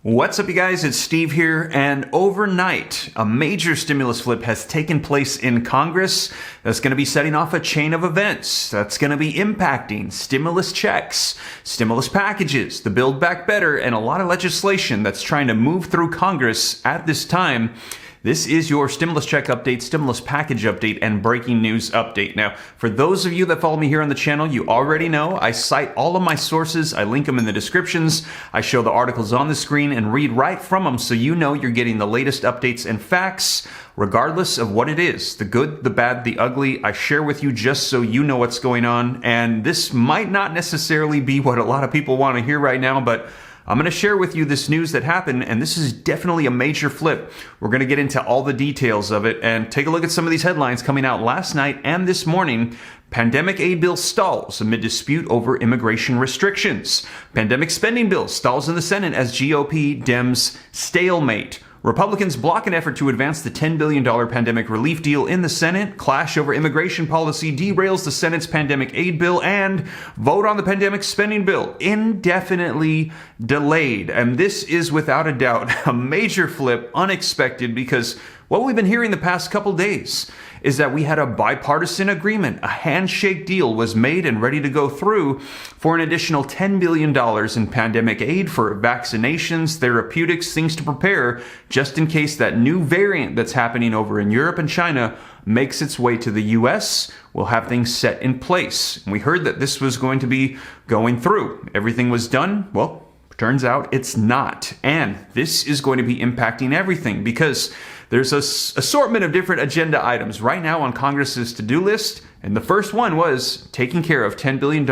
What's up, you guys? It's Steve here, and overnight, a major stimulus flip has taken place in Congress that's going to be setting off a chain of events that's going to be impacting stimulus checks, stimulus packages, the Build Back Better, and a lot of legislation that's trying to move through Congress at this time. This is your stimulus check update, stimulus package update, and breaking news update. Now, for those of you that follow me here on the channel, you already know I cite all of my sources. I link them in the descriptions. I show the articles on the screen and read right from them, so you know you're getting the latest updates and facts, regardless of what it is. The good, the bad, the ugly, I share with you just so you know what's going on. And this might not necessarily be what a lot of people want to hear right now, but I'm going to share with you this news that happened, and this is definitely a major flip. We're going to get into all the details of it and take a look at some of these headlines coming out last night and this morning. Pandemic aid bill stalls amid dispute over immigration restrictions. Pandemic spending bill stalls in the Senate as GOP Dems stalemate. Republicans block an effort to advance the $10 billion pandemic relief deal in the Senate. Clash over immigration policy derails the Senate's pandemic aid bill, and vote on the pandemic spending bill indefinitely delayed. And this is without a doubt a major flip, unexpected, because what we've been hearing the past couple days is that we had a bipartisan agreement. A handshake deal was made and ready to go through for an additional $10 billion in pandemic aid for vaccinations, therapeutics, things to prepare just in case that new variant that's happening over in Europe and China makes its way to the U.S. We'll have things set in place. We heard that this was going to be going through. Everything was done. Well, turns out it's not. And this is going to be impacting everything because there's a assortment of different agenda items right now on Congress's to-do list. And the first one was taking care of $10 billion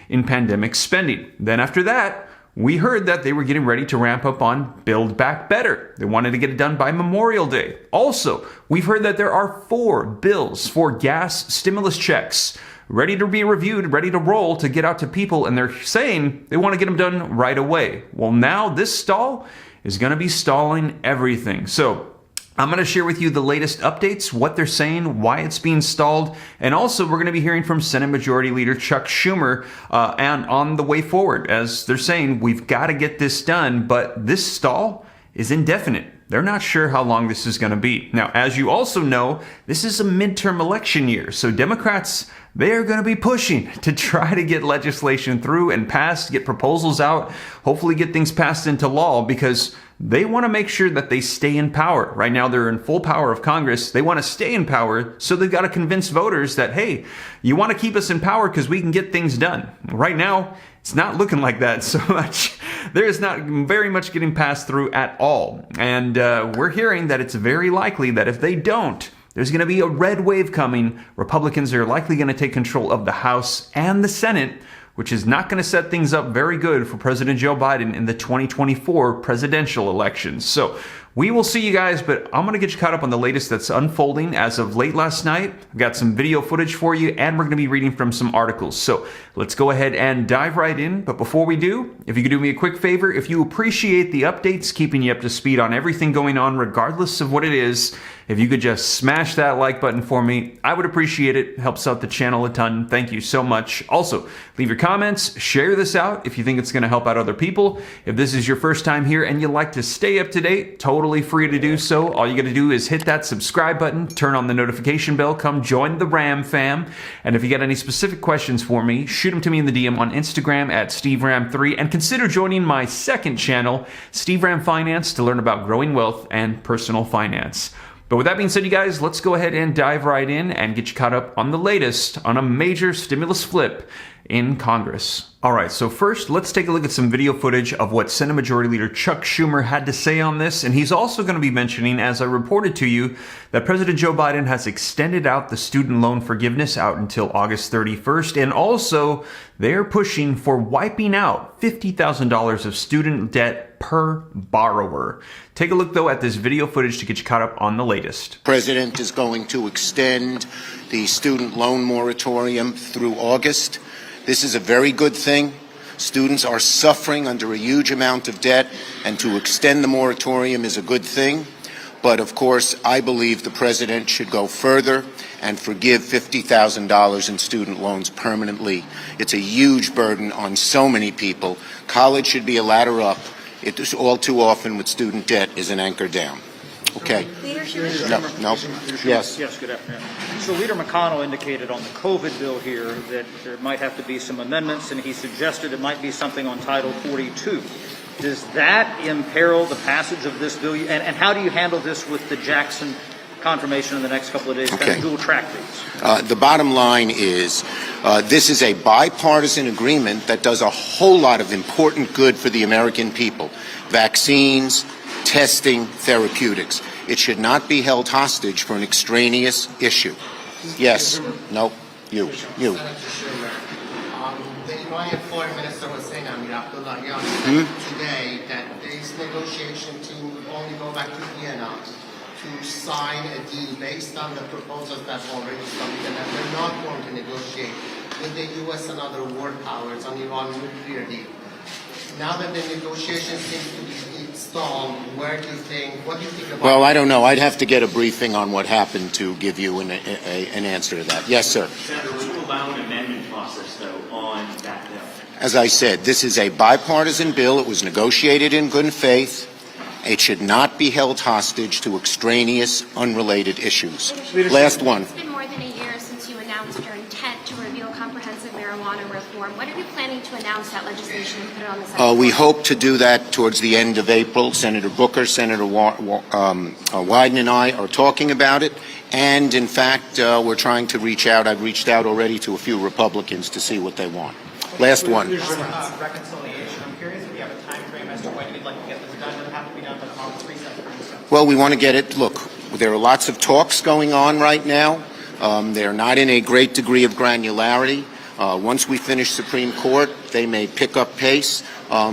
in pandemic spending. Then after that, we heard that they were getting ready to ramp up on Build Back Better. They wanted to get it done by Memorial Day. Also, we've heard that there are 4 bills for gas stimulus checks ready to be reviewed, ready to roll to get out to people, and they're saying they want to get them done right away. Well, now this stall is going to be stalling everything. So I'm going to share with you the latest updates, what they're saying, why it's being stalled, and also we're going to be hearing from Senate Majority Leader Chuck Schumer and on the way forward, as they're saying we've got to get this done, but this stall is indefinite. They're not sure how long this is going to be. Now, as you also know, this is a midterm election year, so Democrats, they are going to be pushing to try to get legislation through and passed, get proposals out, hopefully get things passed into law, because they want to make sure that they stay in power. Right now, they're in full power of Congress. They want to stay in power, so they've got to convince voters that, hey, you want to keep us in power because we can get things done. Right now, it's not looking like that so much. There is not very much getting passed through at all. And we're hearing that it's very likely that if they don't, there's going to be a red wave coming. Republicans are likely going to take control of the House and the Senate, which is not going to set things up very good for President Joe Biden in the 2024 presidential elections. So we will see you guys, but I'm going to get you caught up on the latest that's unfolding as of late last night. I've got some video footage for you, and we're going to be reading from some articles. So let's go ahead and dive right in. But before we do, if you could do me a quick favor, if you appreciate the updates, keeping you up to speed on everything going on, regardless of what it is, if you could just smash that like button for me, I would appreciate it. It helps out the channel a ton. Thank you so much. Also, leave your comments, share this out if you think it's going to help out other people. If this is your first time here and you like to stay up to date, totally free to do so. All you got to do is hit that subscribe button, turn on the notification bell, come join the Ram fam. And if you got any specific questions for me, shoot them to me in the DM on Instagram at SteveRam3, and consider joining my second channel, Steve Ram Finance, to learn about growing wealth and personal finance. But with that being said, you guys, let's go ahead and dive right in and get you caught up on the latest on a major stimulus flip in Congress. All right, so first, let's take a look at some video footage of what Senate Majority Leader Chuck Schumer had to say on this. And he's also going to be mentioning, as I reported to you, that President Joe Biden has extended out the student loan forgiveness out until August 31st. And also, they're pushing for wiping out $50,000 of student debt per borrower. Take a look, though, at this video footage to get you caught up on the latest. President is going to extend the student loan moratorium through August. This is a very good thing. Students are suffering under a huge amount of debt, and to extend the moratorium is a good thing. But of course, I believe the president should go further and forgive $50,000 in student loans permanently. It's a huge burden on so many people. College should be a ladder up, It is all too often with student debt is an anchor down. Okay. No. Yes. Yes, good afternoon. So Leader McConnell indicated on the COVID bill here that there might have to be some amendments, and he suggested it might be something on Title 42. Does that imperil the passage of this bill? And how do you handle this with the Jackson confirmation in the next couple of days? Okay. Kind of dual track these. The bottom line is this is a bipartisan agreement that does a whole lot of important good for the American people. Vaccines, testing, therapeutics. It should not be held hostage for an extraneous issue. Yes. No. You. The Iranian foreign minister was saying, Abdullahian, today that this negotiation team will only go back to Vienna to sign a deal based on the proposals that already submitted, and they're not going to negotiate with the U.S. and other world powers on Iran nuclear deal. Now that the negotiations seem to be stalled, what do you think about Well, I don't know. I'd have to get a briefing on what happened to give you an answer to that. Yes, sir. Senator, would you allow an amendment process, though, on that bill? As I said, this is a bipartisan bill. It was negotiated in good faith. It should not be held hostage to extraneous, unrelated issues. Last one. It's been more than a year since you announced your intent to reveal comprehensive marijuana reform. When are you planning to announce that legislation and put it on the Senate? We hope to do that towards the end of April. Senator Booker, Senator Wyden, and I are talking about it. And, in fact, we're trying to reach out. I've reached out already to a few Republicans to see what they want. Last one. Reconciliation. I'm curious if you have a time frame as to when you'd like to get this done. Does it have to be done by the Congress recess, for instance? Well, we want to get it. Look, there are lots of talks going on right now. They're not in a great degree of granularity. Once we finish Supreme Court, they may pick up pace.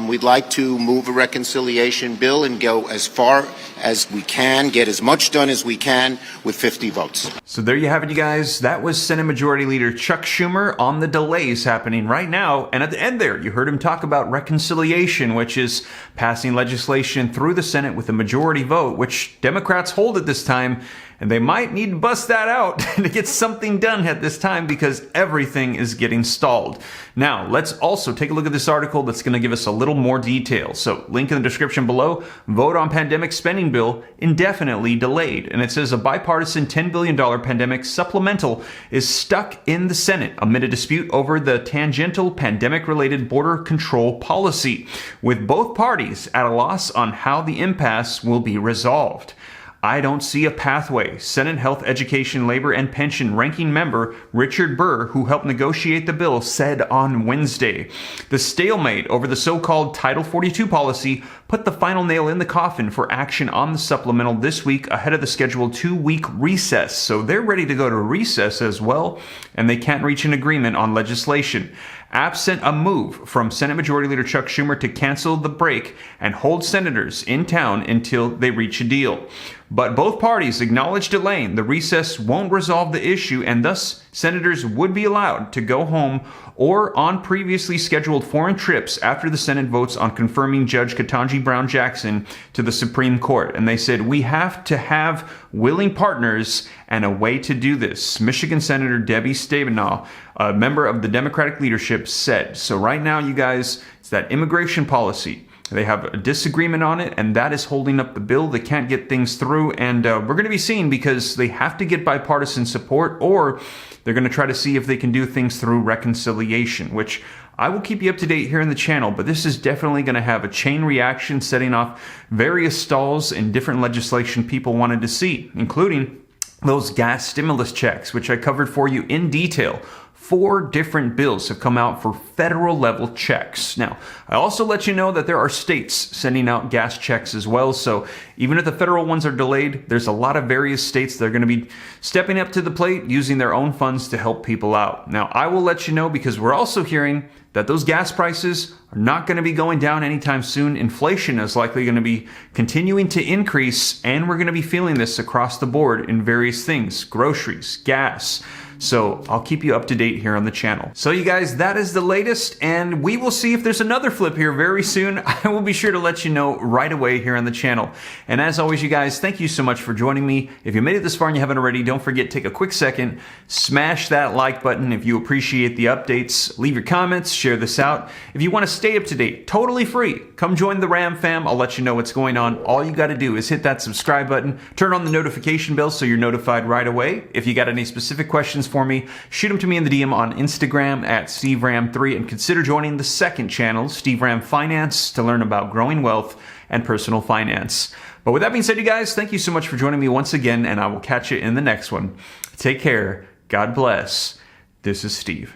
We'd like to move a reconciliation bill and go as far as we can, get as much done as we can with 50 votes. So there you have it, you guys. That was Senate Majority Leader Chuck Schumer on the delays happening right now. And at the end there, you heard him talk about reconciliation, which is passing legislation through the Senate with a majority vote, which Democrats hold at this time. And they might need to bust that out to get something done at this time because everything is getting stalled. Now, let's also take a look at this article that's going to give us a little more detail. So, link in the description below. Vote on pandemic spending bill indefinitely delayed. And it says a bipartisan $10 billion pandemic supplemental is stuck in the Senate amid a dispute over the tangential pandemic-related border control policy, with both parties at a loss on how the impasse will be resolved. I don't see a pathway, Senate Health, Education, Labor, and Pension ranking member Richard Burr, who helped negotiate the bill, said on Wednesday. The stalemate over the so-called Title 42 policy put the final nail in the coffin for action on the supplemental this week ahead of the scheduled 2-week recess. So they're ready to go to recess as well, and they can't reach an agreement on legislation. Absent a move from Senate Majority Leader Chuck Schumer to cancel the break and hold senators in town until they reach a deal. But both parties acknowledge delaying the recess won't resolve the issue, and thus senators would be allowed to go home or on previously scheduled foreign trips after the Senate votes on confirming Judge Ketanji Brown Jackson to the Supreme Court. And they said, we have to have willing partners and a way to do this. Michigan Senator Debbie Stabenow, a member of the Democratic leadership, said. So right now, you guys, it's that immigration policy. They have a disagreement on it, and that is holding up the bill. They can't get things through, and we're going to be seeing because they have to get bipartisan support, or they're going to try to see if they can do things through reconciliation, which I will keep you up to date here in the channel, but this is definitely going to have a chain reaction setting off various stalls in different legislation people wanted to see, including those gas stimulus checks, which I covered for you in detail. 4 different bills have come out for federal level checks. Now, I also let you know that there are states sending out gas checks as well. So even if the federal ones are delayed, there's a lot of various states that are going to be stepping up to the plate using their own funds to help people out. Now, I will let you know because we're also hearing that those gas prices are not going to be going down anytime soon. Inflation is likely going to be continuing to increase, and we're going to be feeling this across the board in various things, groceries, gas. So I'll keep you up to date here on the channel. So you guys, that is the latest, and we will see if there's another flip here very soon. I will be sure to let you know right away here on the channel. And as always, you guys, thank you so much for joining me. If you made it this far and you haven't already, don't forget, take a quick second, smash that like button if you appreciate the updates. Leave your comments, share this out. If you want to stay up to date, totally free, come join the Ram fam. I'll let you know what's going on. All you got to do is hit that subscribe button, turn on the notification bell so you're notified right away. If you got any specific questions for me, shoot them to me in the DM on Instagram at SteveRam3, and consider joining the second channel, Steve Ram Finance, to learn about growing wealth and personal finance. But with that being said, you guys, thank you so much for joining me once again, and I will catch you in the next one. Take care. God bless. This is Steve.